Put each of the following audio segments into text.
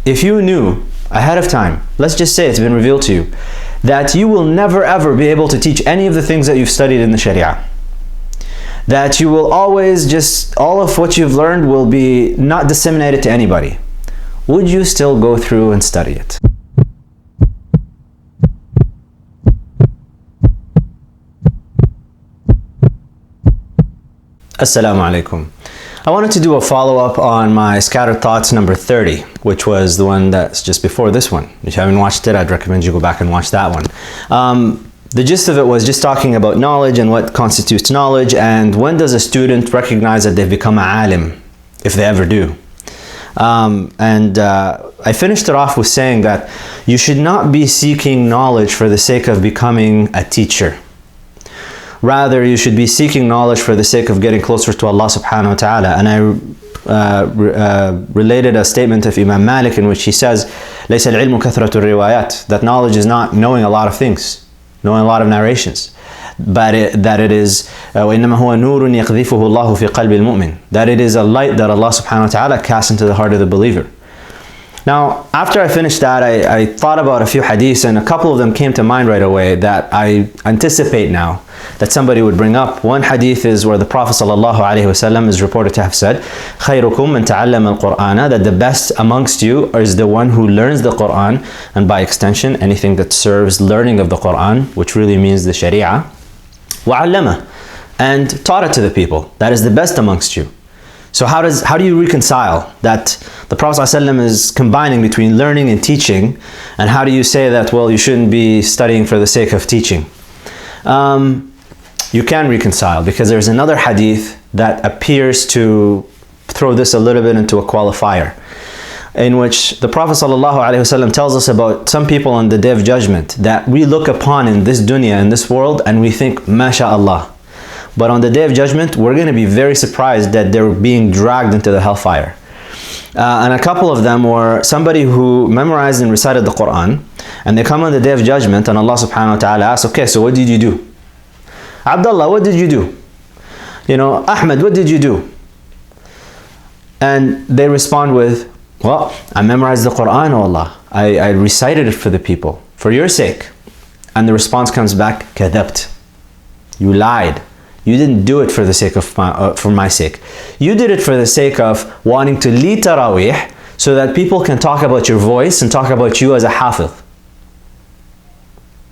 if you knew ahead of time, let's just say it's been revealed to you, that you will never ever be able to teach any of the things that you've studied in the Sharia, that you will always just, all of what you've learned will be not disseminated to anybody, would you still go through and study it? Assalamu alaikum. I wanted to do a follow-up on my Scattered Thoughts number 30, which was the one that's just before this one. If you haven't watched it, I'd recommend you go back and watch that one. The gist of it was just talking about knowledge and what constitutes knowledge, and when does a student recognize that they've become an alim, if they ever do. I finished it off with saying that you should not be seeking knowledge for the sake of becoming a teacher. Rather, you should be seeking knowledge for the sake of getting closer to Allah subhanahu wa ta'ala. And I related a statement of Imam Malik in which he says, لَيْسَ الْعِلْمُ كَثْرَةُ الرِّوَايَاتِ, that knowledge is not knowing a lot of things, knowing a lot of narrations, but that it is وَإِنَّمَا هُوَ نُورٌ يَقْذِفُهُ اللَّهُ فِي قَلْبِ الْمُؤْمِنِ, that it is a light that Allah subhanahu wa ta'ala casts into the heart of the believer. Now, after I finished that, I thought about a few hadiths, and a couple of them came to mind right away that I anticipate now that somebody would bring up. One hadith is where the Prophet ﷺ is reported to have said, خَيْرُكُمْ مَنْ تَعَلَّمَ الْقُرْآنَ, that the best amongst you is the one who learns the Qur'an, and by extension, anything that serves learning of the Qur'an, which really means the Sharia, وَعَلَّمَ, and taught it to the people. That is the best amongst you. So how do you reconcile that the Prophet ﷺ is combining between learning and teaching, and how do you say that, well, you shouldn't be studying for the sake of teaching? You can reconcile, because there's another hadith that appears to throw this a little bit into a qualifier, in which the Prophet ﷺ tells us about some people on the Day of Judgment that we look upon in this dunya, in this world, and we think, MashaAllah. But on the Day of Judgment, we're going to be very surprised that they're being dragged into the hellfire. And a couple of them were somebody who memorized and recited the Quran, and they come on the Day of Judgment, and Allah subhanahu wa ta'ala asks, okay, so what did you do? Abdullah, what did you do? You know, Ahmed, what did you do? And they respond with, well, I memorized the Quran, oh Allah. I recited it for the people, for your sake. And the response comes back, kadhabt. You lied. You didn't do it for the sake of for my sake. You did it for the sake of wanting to lead Taraweeh so that people can talk about your voice and talk about you as a hafiz.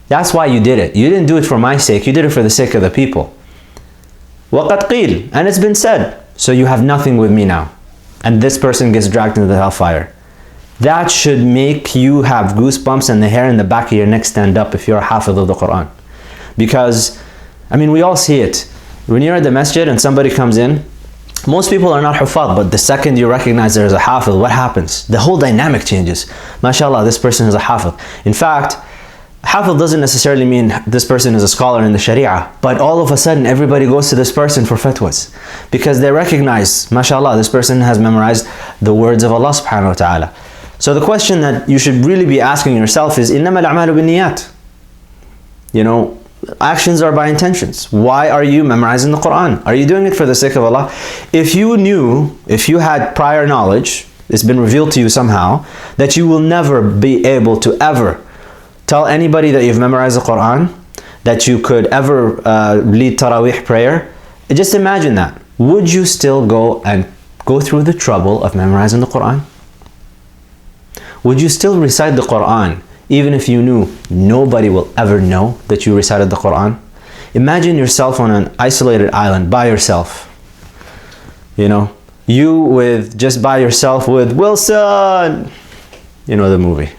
That's why you did it. You didn't do it for my sake. You did it for the sake of the people. وَقَدْ قِيلَ, and it's been said. So you have nothing with me now. And this person gets dragged into the hellfire. That should make you have goosebumps and the hair in the back of your neck stand up if you're a hafiz of the Quran. Because, I mean, we all see it. When you're at the masjid and somebody comes in, most people are not hufad, but the second you recognize there's a hafiz, what happens? The whole dynamic changes. MashaAllah, this person is a hafiz. In fact, hafiz doesn't necessarily mean this person is a scholar in the Sharia, but all of a sudden everybody goes to this person for fatwas, because they recognize, MashaAllah, this person has memorized the words of Allah subhanahu wa ta'ala. So the question that you should really be asking yourself is, إِنَّمَا الْأَعْمَالُ بِالنِّيَّاتِ. You know, actions are by intentions. Why are you memorizing the Quran? Are you doing it for the sake of Allah? If you knew, if you had prior knowledge, it's been revealed to you somehow, that you will never be able to ever tell anybody that you've memorized the Quran, that you could ever lead Taraweeh prayer, just imagine that. Would you still go through the trouble of memorizing the Quran? Would you still recite the Quran even if you knew nobody will ever know that you recited the Quran? Imagine yourself on an isolated island by yourself. You know, you with just by yourself with Wilson. You know the movie.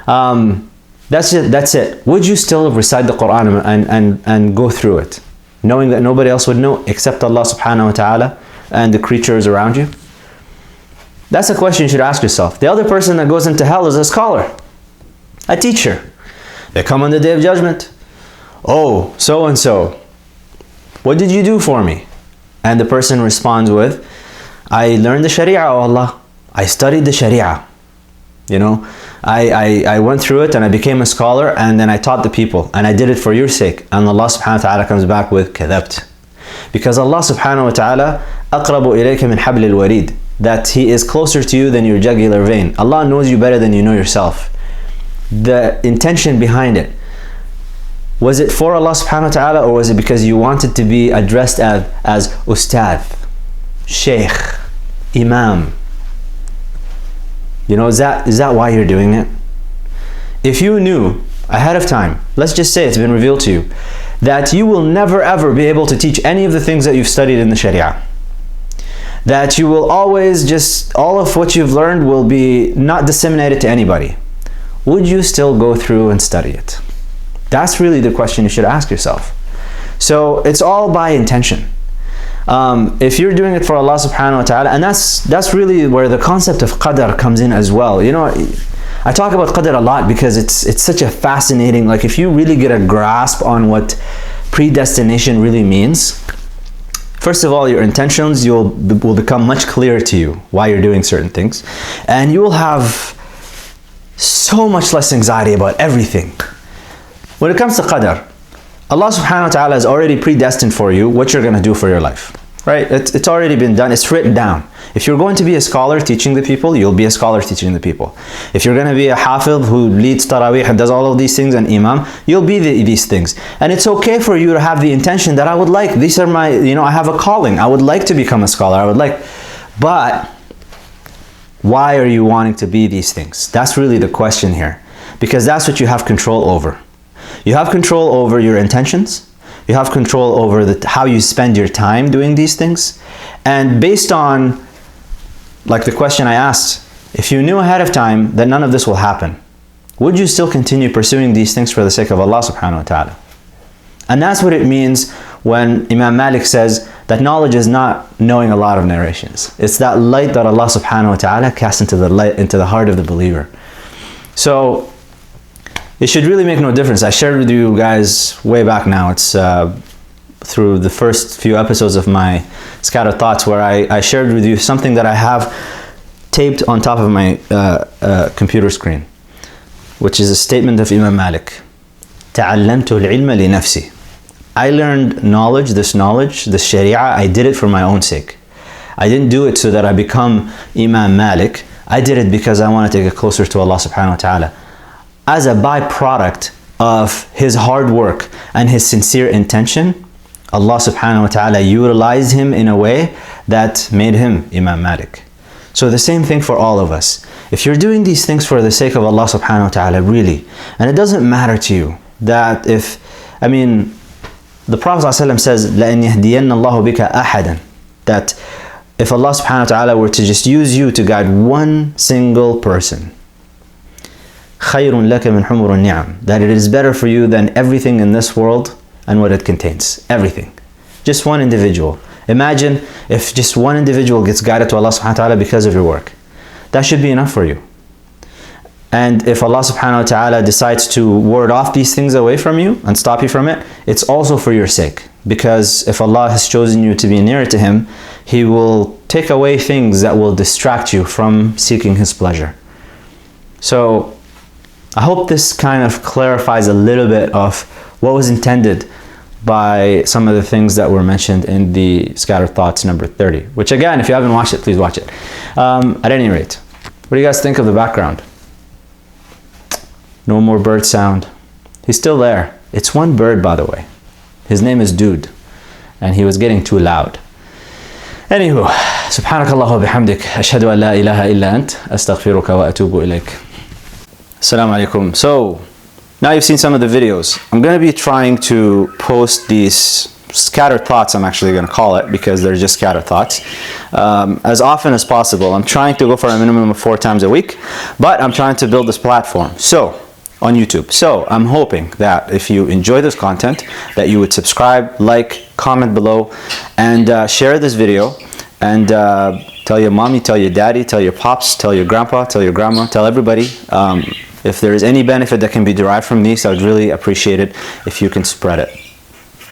That's it. That's it. Would you still recite the Quran and go through it, knowing that nobody else would know except Allah subhanahu wa ta'ala and the creatures around you? That's a question you should ask yourself. The other person that goes into hell is a scholar, a teacher. They come on the Day of Judgment. Oh, so and so, what did you do for me? And the person responds with, I learned the Sharia, oh Allah. I studied the Sharia. You know, I went through it and I became a scholar, and then I taught the people, and I did it for your sake. And Allah subhanahu wa ta'ala comes back with kadhabt. Because Allah subhanahu wa ta'ala أَقْرَبُ إِلَيْكَ مِنْ حَبْلِ الْوَرِيدِ. that He is closer to you than your jugular vein. Allah knows you better than you know yourself. The intention behind it, was it for Allah subhanahu wa ta'ala, or was it because you wanted to be addressed as Ustad, Sheikh, Imam? You know, is that why you're doing it? If you knew ahead of time, let's just say it's been revealed to you, that you will never ever be able to teach any of the things that you've studied in the Sharia, that you will always just, all of what you've learned will be not disseminated to anybody, would you still go through and study it? That's really the question you should ask yourself. So it's all by intention. If you're doing it for Allah subhanahu wa ta'ala, and that's really where the concept of qadr comes in as well. You know, I talk about qadr a lot because it's such a fascinating, like if you really get a grasp on what predestination really means, first of all, your intentions will become much clearer to you why you're doing certain things, and you will have so much less anxiety about everything. When it comes to qadr, Allah subhanahu wa ta'ala has already predestined for you what you're going to do for your life, right? It's already been done. It's written down. If you're going to be a scholar teaching the people, you'll be a scholar teaching the people. If you're going to be a hafiz who leads tarawih and does all of these things, and imam, you'll be these things. And it's okay for you to have the intention that I would like, these are my, you know, I have a calling. I would like to become a scholar. I would like, but why are you wanting to be these things? That's really the question here, because that's what you have control over. You have control over your intentions. You have control over how you spend your time doing these things. And based on, like the question I asked, if you knew ahead of time that none of this will happen, would you still continue pursuing these things for the sake of Allah subhanahu wa ta'ala? And that's what it means when Imam Malik says that knowledge is not knowing a lot of narrations. It's that light that Allah subhanahu wa ta'ala casts into the heart of the believer. So it should really make no difference. I shared with you guys way back now. It's through the first few episodes of my Scattered Thoughts, where I shared with you something that I have taped on top of my computer screen, which is a statement of Imam Malik. تَعَلَّمْتُ الْعِلْمَ لِنَفْسِي. I learned knowledge, this Sharia, I did it for my own sake. I didn't do it so that I become Imam Malik. I did it because I wanted to get closer to Allah subhanahu wa ta'ala. As a byproduct of his hard work and his sincere intention, Allah subhanahu wa ta'ala utilized him in a way that made him Imam Malik. So the same thing for all of us. If you're doing these things for the sake of Allah subhanahu wa ta'ala, really, and it doesn't matter to you that if, I mean, the Prophet ﷺ says, لَأَنْ يَهْدِيَنَّ اللَّهُ بِكَ أَحَدًا, that if Allah subhanahu wa ta'ala were to just use you to guide one single person, خَيْرٌ لَكَ مِنْ حُمُرُ النِّعَمِ, that it is better for you than everything in this world and what it contains. Everything. Just one individual. Imagine if just one individual gets guided to Allah subhanahu wa ta'ala because of your work. That should be enough for you. And if Allah subhanahu wa ta'ala decides to ward off these things away from you and stop you from it, it's also for your sake. Because if Allah has chosen you to be nearer to Him, He will take away things that will distract you from seeking His pleasure. So I hope this kind of clarifies a little bit of what was intended by some of the things that were mentioned in the Scattered Thoughts number 30, which again, if you haven't watched it, please watch it. At any rate, what do you guys think of the background? No more bird sound. He's still there. It's one bird, by the way. His name is Dude, and he was getting too loud. Anywho, subhanakallah wa bihamdik, ashhadu an la ilaha illa ant, astaghfiruka wa atubu ilayk. Assalamu alaikum. So, now you've seen some of the videos. I'm going to be trying to post these Scattered Thoughts, I'm actually going to call it, because they're just Scattered Thoughts, as often as possible. I'm trying to go for a minimum of 4 times a week, but I'm trying to build this platform on YouTube. So I'm hoping that if you enjoy this content, that you would subscribe, like, comment below, and share this video, and tell your mommy, tell your daddy, tell your pops, tell your grandpa, tell your grandma, tell everybody. If there is any benefit that can be derived from these, I would really appreciate it if you can spread it.